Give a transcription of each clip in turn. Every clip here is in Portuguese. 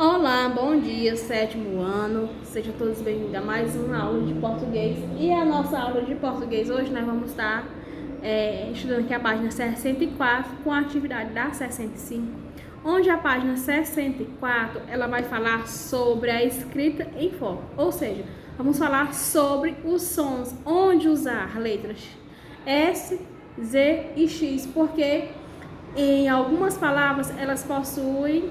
Olá, bom dia, sétimo ano. Sejam todos bem-vindos a mais uma aula de português. E a nossa aula de português hoje nós vamos estar estudando aqui a página 64 com a atividade da 65, onde a página 64 ela vai falar sobre a escrita em foco, ou seja, vamos falar sobre os sons, onde usar letras S, Z e X, porque em algumas palavras elas possuem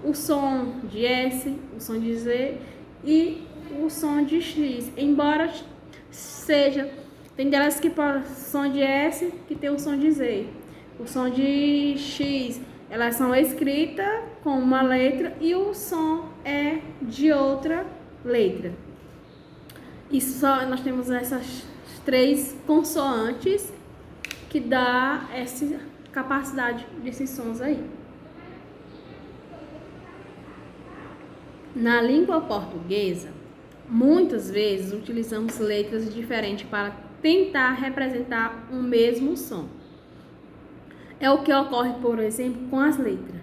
o som de S, o som de Z e o som de X, embora tem delas que som de S que tem o som de Z, o som de X, elas são escritas com uma letra e o som é de outra letra. E só nós temos essas três consoantes que dá essa capacidade desses sons aí. Na língua portuguesa, muitas vezes utilizamos letras diferentes para tentar representar o mesmo som. É o que ocorre, por exemplo, com as letras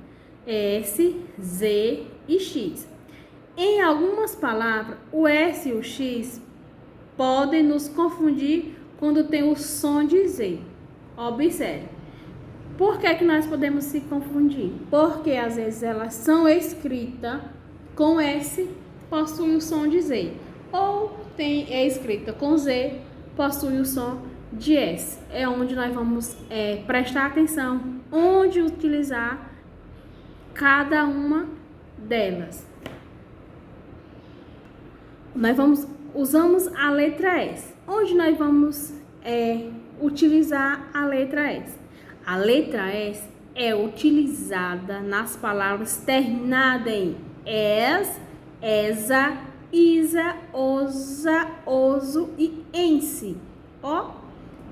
S, Z e X. Em algumas palavras, o S e o X podem nos confundir quando tem o som de Z. Observe. Por que nós podemos se confundir? Porque às vezes elas são escritas com S, possui o som de Z, ou é escrita com Z, possui o som de S. É onde nós vamos prestar atenção, onde utilizar cada uma delas. Usamos a letra S. Onde nós vamos utilizar a letra S? A letra S é utilizada nas palavras terminadas em es, esa, isa, osa, oso e ense. Ó,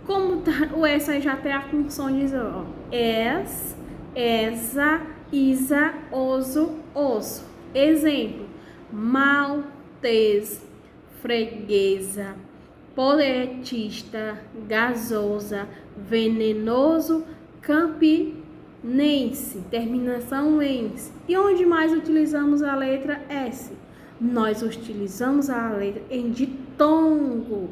como tá, o S aí já tem a função de dizer, ó, es, esa, isa, oso, osso. Exemplo: maltês, freguesa, poetista, gasosa, venenoso, campinense, terminação ense. E onde mais utilizamos a letra S? Nós utilizamos a letra em ditongo.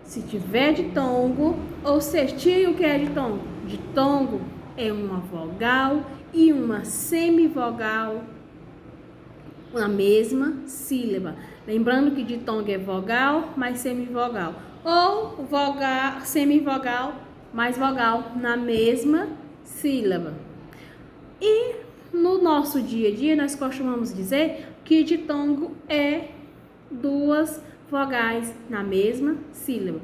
Se tiver ditongo, ou seja, o que é ditongo? Ditongo é uma vogal e uma semivogal na mesma sílaba. Lembrando que ditongo é vogal mais semivogal, ou vogal, semivogal mais vogal na mesma sílaba. E no nosso dia a dia nós costumamos dizer que ditongo é duas vogais na mesma sílaba.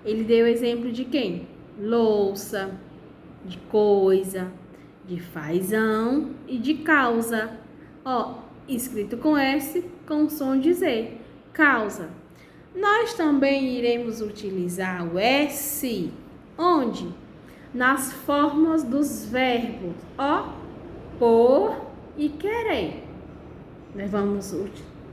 Ele deu exemplo de quem? Louça, de coisa, de fazão e de causa. Ó, escrito com S, com som de Z, causa. Nós também iremos utilizar o S, onde? Nas formas dos verbos, ó, por e querer. Nós vamos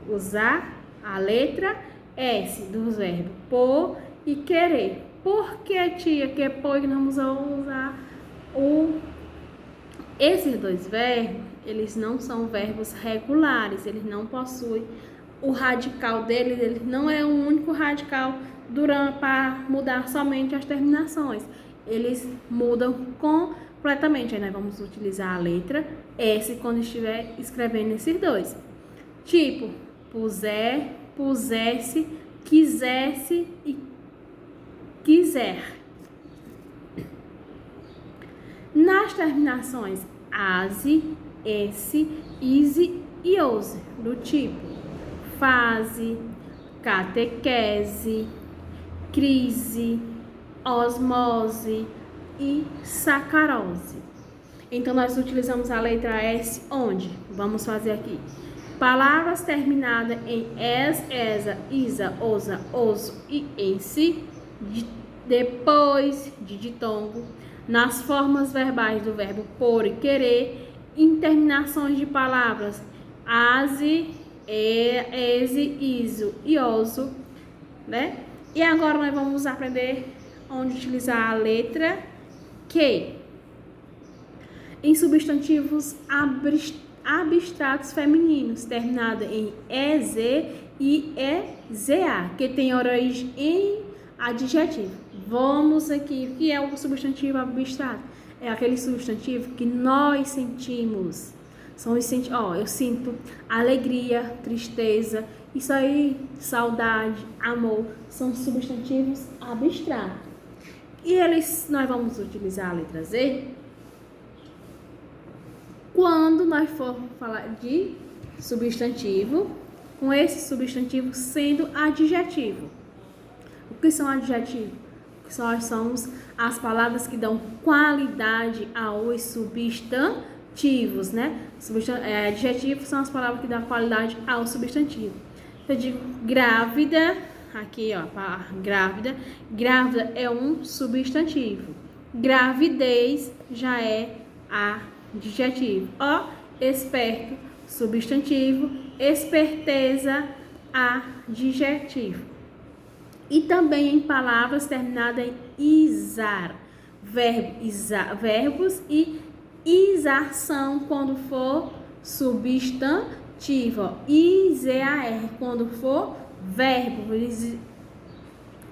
usar a letra S dos verbos por e querer. Por que, tia, que por que nós vamos usar esses dois verbos? Eles não são verbos regulares, eles não possuem o radical deles, ele não é um único radical para mudar somente as terminações. Eles mudam completamente. Aí nós vamos utilizar a letra S quando estiver escrevendo esses dois. Tipo, puser, pusesse, quisesse e quiser. Nas terminações ase, esse, ise e ose, do tipo fase, catequese, crise, osmose e sacarose. Então, nós utilizamos a letra S onde? Vamos fazer aqui. Palavras terminadas em es, esa, isa, osa, oso e ense, depois de ditongo, nas formas verbais do verbo por e querer, em terminações de palavras ase, ese, iso e oso, né? E agora nós vamos aprender onde utilizar a letra Q. Em substantivos abstratos femininos, terminado em EZ e EZA, que tem origem em adjetivo. Vamos aqui, o que é o substantivo abstrato? É aquele substantivo que nós sentimos. São os eu sinto alegria, tristeza, isso aí, saudade, amor, são substantivos abstratos. E nós vamos utilizar a letra Z quando nós formos falar de substantivo, com esse substantivo sendo adjetivo. O que são adjetivos? São as palavras que dão qualidade aos substantivos, né? Adjetivos são as palavras que dão qualidade ao substantivo. Eu digo grávida, aqui ó, grávida. Grávida é um substantivo. Gravidez já é adjetivo. Ó, esperto, substantivo. Esperteza, adjetivo. E também em palavras terminadas em izar, verbos e ização quando for substantivo, izar quando for verbo,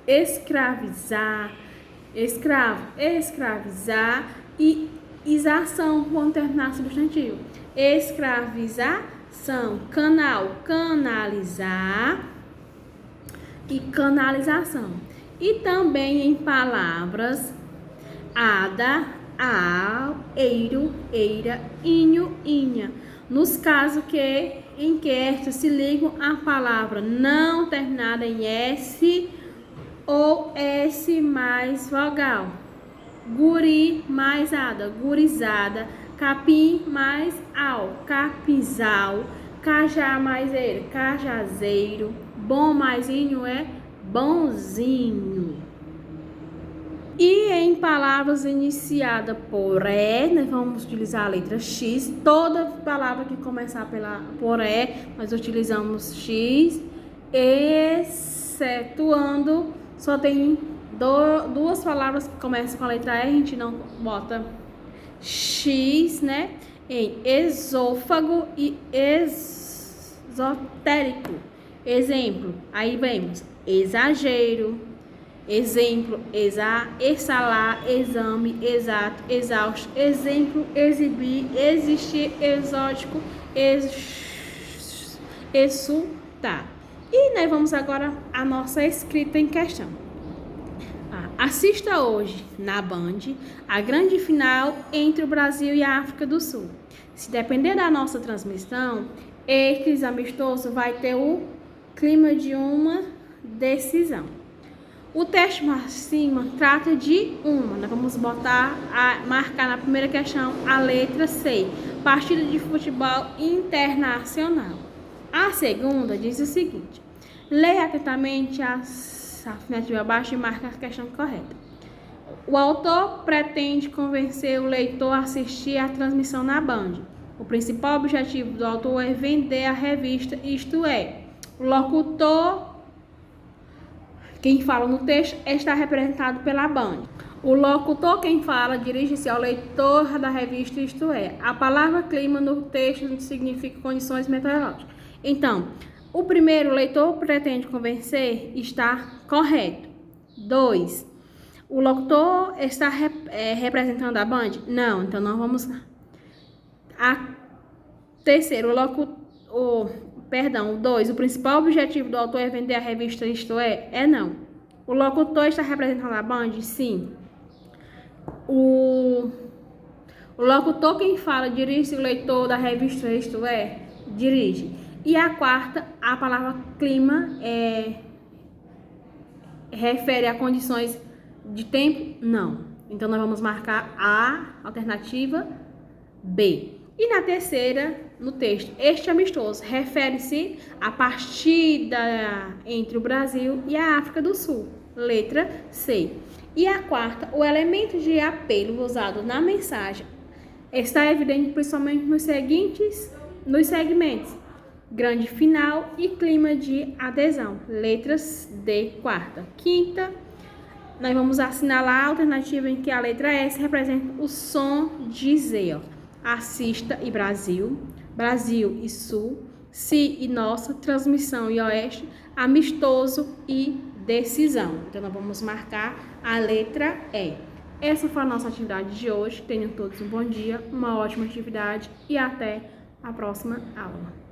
escravizar, escravo, escravizar e ização quando terminar substantivo, escravização, canal, canalizar e canalização. E também em palavras ada, eiro, eira, inho, inha. Nos casos em que estas se ligam à palavra não terminada em S ou S mais vogal. Guri mais ada, gurizada. Capim mais ao, capizal. Cajá mais eira, cajazeiro. Bom mais inho é bonzinho. E em palavras iniciadas por E, nós vamos utilizar a letra X. Toda palavra que começar por E, nós utilizamos X, excetuando, só tem duas palavras que começam com a letra E, a gente não bota X, né? Em esôfago e esotérico. Exemplo, aí vemos exagero, exemplo, exalar, exame, exato, exausto, exemplo, exibir, existir, exótico, exultar. E nós vamos agora à nossa escrita em questão. Assista hoje, na Band, a grande final entre o Brasil e a África do Sul. Se depender da nossa transmissão, esses amistosos vai ter o clima de uma decisão. O texto acima trata de nós vamos marcar na primeira questão a letra C, partida de futebol internacional. A segunda diz o seguinte: leia atentamente a afirmativa abaixo e marque a questão correta. O autor pretende convencer o leitor a assistir à transmissão na Band. O principal objetivo do autor é vender a revista, isto é, o locutor, quem fala no texto, está representado pela Band. O locutor, quem fala, dirige-se ao leitor da revista, isto é, a palavra clima no texto significa condições meteorológicas. Então, o primeiro, o leitor pretende convencer, está correto. 2. O locutor está representando a Band? Não, então não vamos. Terceiro, o 2. O principal objetivo do autor é vender a revista, isto é? Não. O locutor está representando a Band? Sim. O locutor, quem fala, dirige o leitor da revista, isto é? Dirige. E a quarta, a palavra clima refere a condições de tempo? Não. Então, nós vamos marcar a alternativa B. E na terceira, no texto, este amistoso refere-se à partida entre o Brasil e a África do Sul, letra C. E a quarta, o elemento de apelo usado na mensagem está evidente principalmente nos segmentos: grande final e clima de adesão, letras D, quarta. Quinta, nós vamos assinalar a alternativa em que a letra S representa o som de Z, ó. Assista e Brasil, Brasil e Sul, Si e Nossa, Transmissão e Oeste, Amistoso e Decisão. Então, nós vamos marcar a letra E. Essa foi a nossa atividade de hoje. Tenham todos um bom dia, uma ótima atividade e até a próxima aula.